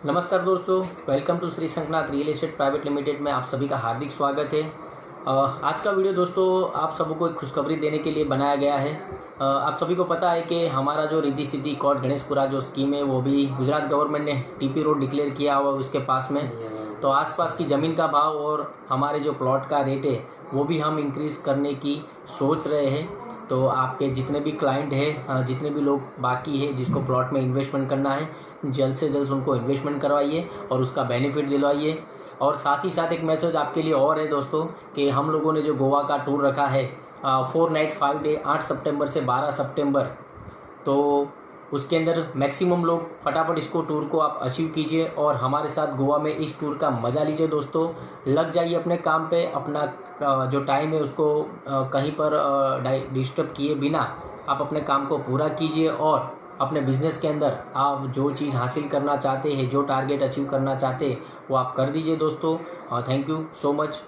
नमस्कार दोस्तों, welcome to Shri Shankhnath real estate private limited में आप सभी का हार्दिक स्वागत है। आज का वीडियो दोस्तों आप सबको एक खुशखबरी देने के लिए बनाया गया है। आप सभी को पता है कि हमारा जो रिद्धि सिद्धि कोट गणेशपुरा जो स्कीम है वो भी गुजरात गवर्नमेंट ने टीपी रोड डिक्लेयर किया हुआ उसके पास में। तो आसपास की ज़मीन का भाव और हमारे जो प्लॉट का रेट है वो भी हम इंक्रीज़ करने की सोच रहे हैं। तो आपके जितने भी क्लाइंट हैं, जितने भी लोग बाकी है जिसको प्लॉट में इन्वेस्टमेंट करना है, जल्द से जल्द उनको इन्वेस्टमेंट करवाइए और उसका बेनिफिट दिलवाइए। और साथ ही साथ एक मैसेज आपके लिए और है दोस्तों कि हम लोगों ने जो गोवा का टूर रखा है 4 नाइट 5 डे 8 सितंबर से 12 सितंबर, तो उसके अंदर मैक्सिमम लोग फटाफट इसको टूर को आप अचीव कीजिए और हमारे साथ गोवा में इस टूर का मज़ा लीजिए दोस्तों। लग जाइए अपने काम पे, अपना जो टाइम है उसको कहीं पर डिस्टर्ब किए बिना आप अपने काम को पूरा कीजिए और अपने बिजनेस के अंदर आप जो चीज़ हासिल करना चाहते हैं, जो टारगेट अचीव करना चाहते हैं वो आप कर दीजिए दोस्तों। Thank you so much.